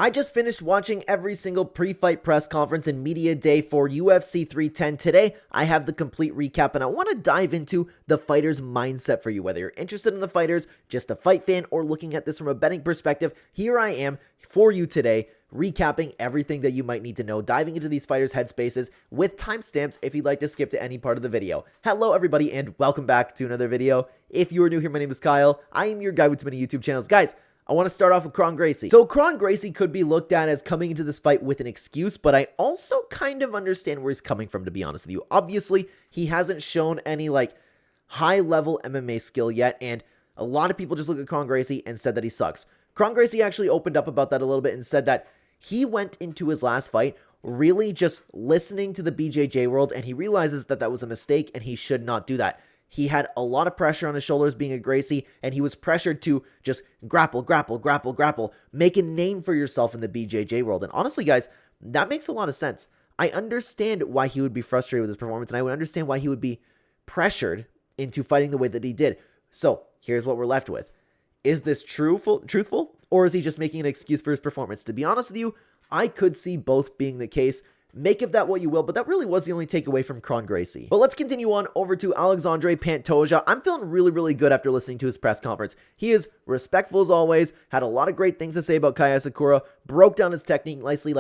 I just finished watching every single pre-fight press conference and media day for UFC 310. Today, I have the complete recap, and I want to dive into the fighter's mindset for you. Whether you're interested in the fighters, just a fight fan, or looking at this from a betting perspective, here I am for you today, recapping everything that you might need to know, diving into these fighters' headspaces with timestamps if you'd like to skip to any part of the video. Hello, everybody, and welcome back to another video. If you are new here, my name is Kyle. I am your guy with too many YouTube channels. Guys, I want to start off with Kron Gracie. So Kron Gracie could be looked at as coming into this fight with an excuse, but I also kind of understand where he's coming from, to be honest with you. Obviously, he hasn't shown any high-level MMA skill yet, and a lot of people just look at Kron Gracie and said that he sucks. Kron Gracie actually opened up about that a little bit and said that he went into his last fight really just listening to the BJJ world, and he realizes that that was a mistake and he should not do that. He had a lot of pressure on his shoulders being a Gracie, and he was pressured to just grapple, make a name for yourself in the BJJ world. And honestly, guys, that makes a lot of sense. I understand why he would be frustrated with his performance, and I would understand why he would be pressured into fighting the way that he did. So here's what we're left with. Is this truthful, or is he just making an excuse for his performance? To be honest with you, I could see both being the case. Make of that what you will, but that really was the only takeaway from Kron Gracie. But let's continue on over to Alexandre Pantoja. I'm feeling really good after listening to his press conference. He is respectful as always, had a lot of great things to say about Kai Asakura, broke down his technique nicely,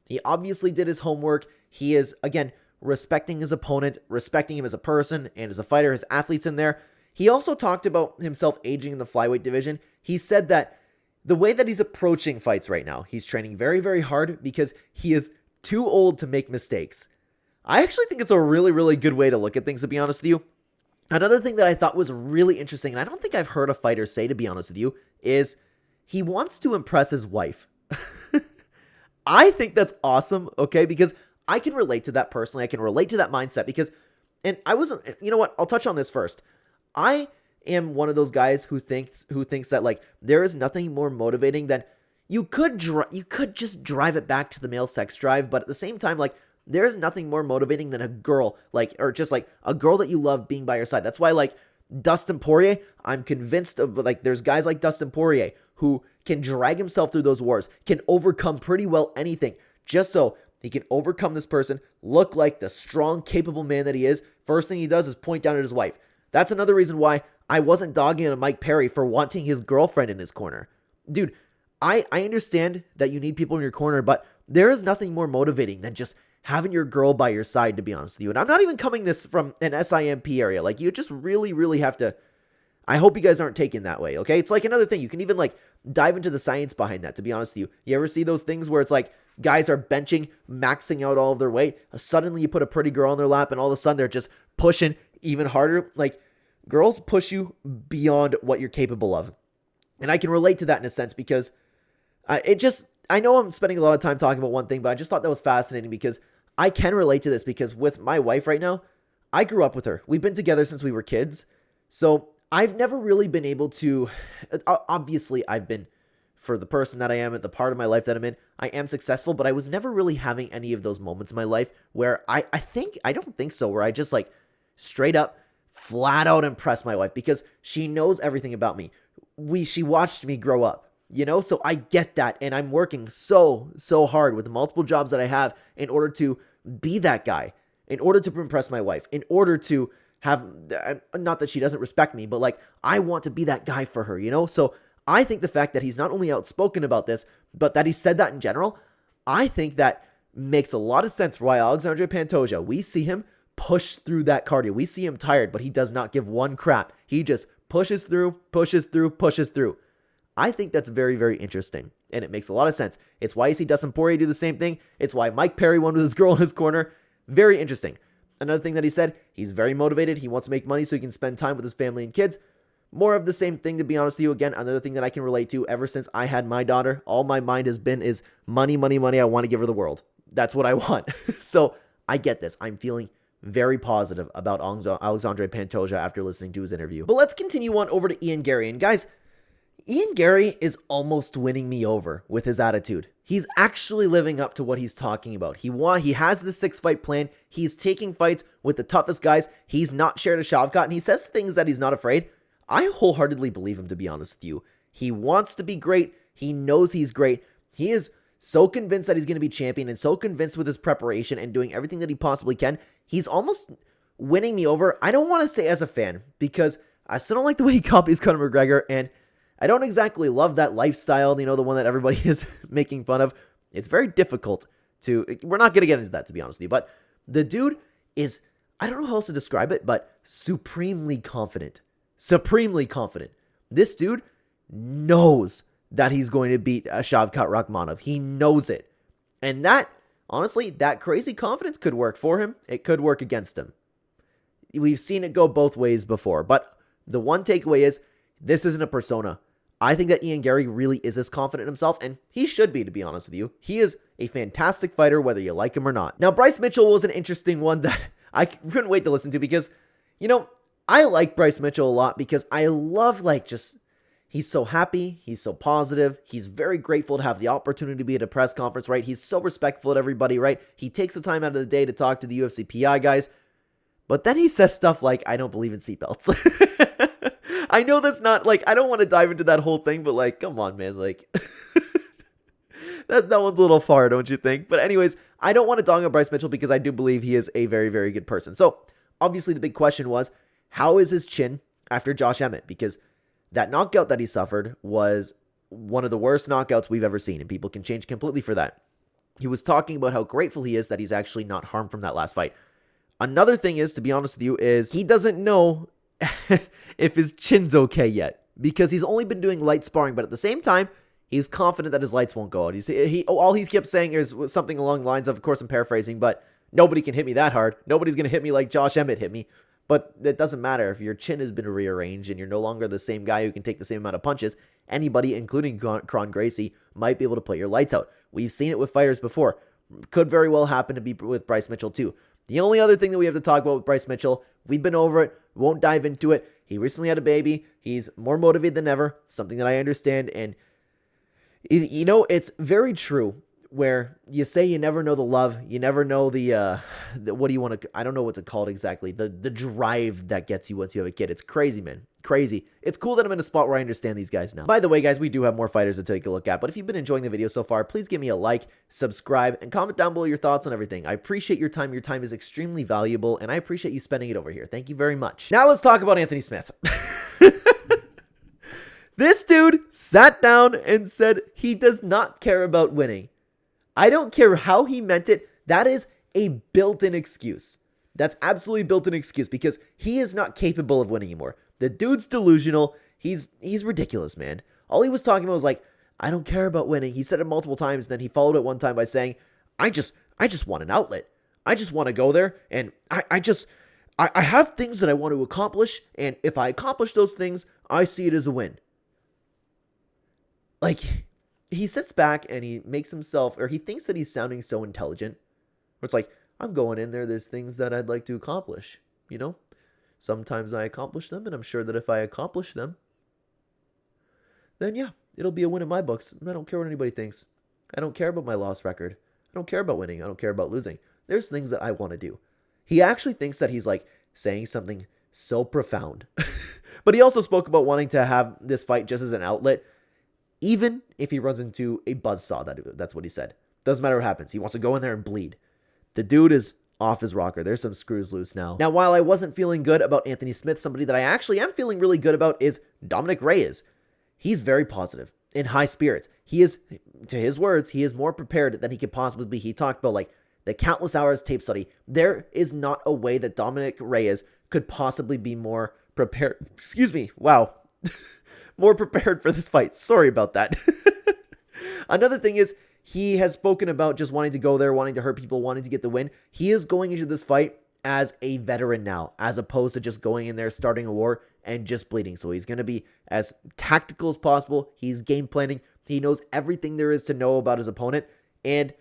he obviously did his homework. He is, again, respecting his opponent, respecting him as a person and as a fighter, his athletes in there. He also talked about himself aging in the flyweight division. He said that the way that he's approaching fights right now, he's training very hard because he is too old to make mistakes. I actually think it's a really good way to look at things, to be honest with you. Another thing that I thought was really interesting, and I don't think I've heard a fighter say, to be honest with you, is he wants to impress his wife. I think that's awesome, okay? Because I can relate to that personally. I can relate to that mindset because, and I wasn't, you know what? I'll touch on this first. I am one of those guys who thinks that there is nothing more motivating than you could just drive it back to the male sex drive, but at the same time, there is nothing more motivating than a girl, or just a girl that you love being by your side. That's why, Dustin Poirier, I'm convinced of, there's guys like Dustin Poirier who can drag himself through those wars, can overcome pretty well anything, just so he can overcome this person, look like the strong, capable man that he is. First thing he does is point down at his wife. That's another reason why I wasn't dogging on Mike Perry for wanting his girlfriend in his corner. Dude, I understand that you need people in your corner, but there is nothing more motivating than just having your girl by your side, to be honest with you. And I'm not even coming this from an SIMP area. You just really have to, I hope you guys aren't taken that way, okay? It's another thing. You can even dive into the science behind that, to be honest with you. You ever see those things where it's guys are benching, maxing out all of their weight. Suddenly you put a pretty girl on their lap and all of a sudden they're just pushing even harder. Girls push you beyond what you're capable of. And I can relate to that in a sense because I know I'm spending a lot of time talking about one thing, but I just thought that was fascinating because I can relate to this because with my wife right now, I grew up with her. We've been together since we were kids. So I've never really been able to, obviously I've been, for the person that I am at the part of my life that I'm in, I am successful, but I was never really having any of those moments in my life where I don't think so, where I just straight up, flat out impress my wife because she knows everything about me. She watched me grow up. So I get that, and I'm working so hard with the multiple jobs that I have in order to be that guy, in order to impress my wife, in order to have, not that she doesn't respect me, but I want to be that guy for her, So I think the fact that he's not only outspoken about this, but that he said that in general, I think that makes a lot of sense for why Alexandre Pantoja, we see him push through that cardio. We see him tired, but he does not give one crap. He just pushes through. I think that's very interesting, and it makes a lot of sense. It's why you see Dustin Poirier do the same thing. It's why Mike Perry won with his girl in his corner. Very interesting. Another thing that he said, he's very motivated. He wants to make money so he can spend time with his family and kids. More of the same thing, to be honest with you. Again, another thing that I can relate to ever since I had my daughter. All my mind has been is money. I want to give her the world. That's what I want. So I get this. I'm feeling very positive about Alexandre Pantoja after listening to his interview. But let's continue on over to Ian Garry. And guys, Ian Garry is almost winning me over with his attitude. He's actually living up to what he's talking about. He has the 6-fight plan. He's taking fights with the toughest guys. He's not shared a Shavkat, and he says things that he's not afraid. I wholeheartedly believe him, to be honest with you. He wants to be great. He knows he's great. He is so convinced that he's going to be champion and so convinced with his preparation and doing everything that he possibly can. He's almost winning me over. I don't want to say as a fan because I still don't like the way he copies Conor McGregor, and I don't exactly love that lifestyle, the one that everybody is making fun of. It's very difficult to, we're not going to get into that, to be honest with you, but the dude is, I don't know how else to describe it, but supremely confident. Supremely confident. This dude knows that he's going to beat Shavkat Rakhmonov. He knows it. And that, honestly, that crazy confidence could work for him. It could work against him. We've seen it go both ways before, but the one takeaway is this isn't a persona. I think that Ian Garry really is as confident in himself, and he should be, to be honest with you. He is a fantastic fighter, whether you like him or not. Now, Bryce Mitchell was an interesting one that I couldn't wait to listen to because, I like Bryce Mitchell a lot because I love, he's so happy, he's so positive, he's very grateful to have the opportunity to be at a press conference, right? He's so respectful of everybody, right? He takes the time out of the day to talk to the UFC PI guys, but then he says stuff like, I don't believe in seatbelts. I know that's not, I don't want to dive into that whole thing, but, come on, man, that one's a little far, don't you think? But anyways, I don't want to dog on Bryce Mitchell because I do believe he is a very, very good person. So, obviously, the big question was, how is his chin after Josh Emmett? Because that knockout that he suffered was one of the worst knockouts we've ever seen, and people can change completely for that. He was talking about how grateful he is that he's actually not harmed from that last fight. Another thing is, to be honest with you, is he doesn't know if his chin's okay yet because he's only been doing light sparring, but at the same time, he's confident that his lights won't go out. All he's kept saying is something along the lines of course, I'm paraphrasing, but nobody can hit me that hard. Nobody's going to hit me like Josh Emmett hit me. But it doesn't matter if your chin has been rearranged and you're no longer the same guy who can take the same amount of punches. Anybody, including Kron Gracie, might be able to put your lights out. We've seen it with fighters before. Could very well happen to be with Bryce Mitchell too. The only other thing that we have to talk about with Bryce Mitchell, we've been over it, won't dive into it. He recently had a baby. He's more motivated than ever, something that I understand. And, it's very true where you say you never know the love, you never know the what do you want to, I don't know what to call it exactly, the drive that gets you once you have a kid. It's crazy, man. Crazy. It's cool that I'm in a spot where I understand these guys now. By the way, guys, we do have more fighters to take a look at, but if you've been enjoying the video so far, please give me a like, subscribe, and comment down below your thoughts on everything. I appreciate your time. Your time is extremely valuable, and I appreciate you spending it over here. Thank you very much. Now let's talk about Anthony Smith. This dude sat down and said he does not care about winning. I don't care how he meant it. That is a built-in excuse. That's absolutely built-in excuse because he is not capable of winning anymore. The dude's delusional. He's ridiculous, man. All he was talking about was I don't care about winning. He said it multiple times, and then he followed it one time by saying, I just want an outlet. I just want to go there, and I have things that I want to accomplish, and if I accomplish those things, I see it as a win. He sits back and he makes himself, or he thinks that he's sounding so intelligent. Where it's I'm going in there, there's things that I'd like to accomplish, Sometimes I accomplish them, and I'm sure that if I accomplish them, then yeah, it'll be a win in my books. I don't care what anybody thinks. I don't care about my loss record. I don't care about winning. I don't care about losing. There's things that I want to do. He actually thinks that he's saying something so profound. But he also spoke about wanting to have this fight just as an outlet. Even if he runs into a buzzsaw, that's what he said. Doesn't matter what happens. He wants to go in there and bleed. The dude is off his rocker. There's some screws loose now. Now, while I wasn't feeling good about Anthony Smith, somebody that I actually am feeling really good about is Dominick Reyes. He's very positive, in high spirits. He is, to his words, he is more prepared than he could possibly be. He talked about the countless hours tape study. There is not a way that Dominick Reyes could possibly be more prepared. Excuse me. Wow. More prepared for this fight. Sorry about that. Another thing is he has spoken about just wanting to go there, wanting to hurt people, wanting to get the win. He is going into this fight as a veteran now, as opposed to just going in there, starting a war, and just bleeding. So he's going to be as tactical as possible. He's game planning. He knows everything there is to know about his opponent. And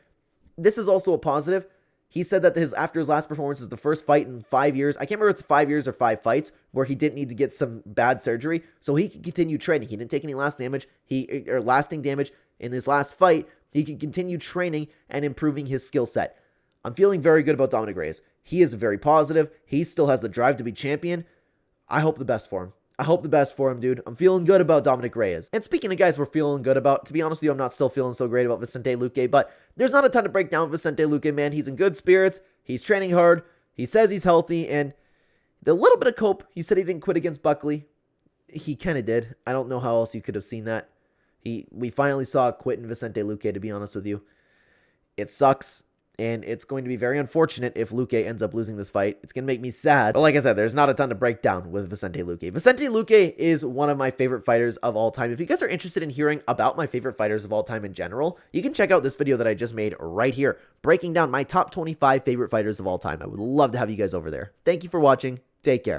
this is also a positive. He said that after his last performance is the first fight in 5 years. I can't remember if it's 5 years or 5 fights where he didn't need to get some bad surgery. So he can continue training. He didn't take any lasting damage in his last fight. He can continue training and improving his skill set. I'm feeling very good about Dominick Reyes. He is very positive. He still has the drive to be champion. I hope the best for him. I hope the best for him, dude. I'm feeling good about Dominick Reyes. And speaking of guys we're feeling good about, to be honest with you, I'm not still feeling so great about Vicente Luque, but there's not a ton to break down with Vicente Luque, man. He's in good spirits. He's training hard. He says he's healthy, and the little bit of cope, he said he didn't quit against Buckley. He kind of did. I don't know how else you could have seen that. We finally saw a quit in Vicente Luque, to be honest with you. It sucks. And it's going to be very unfortunate if Luque ends up losing this fight. It's going to make me sad. But like I said, there's not a ton to break down with Vicente Luque. Vicente Luque is one of my favorite fighters of all time. If you guys are interested in hearing about my favorite fighters of all time in general, you can check out this video that I just made right here, breaking down my top 25 favorite fighters of all time. I would love to have you guys over there. Thank you for watching. Take care.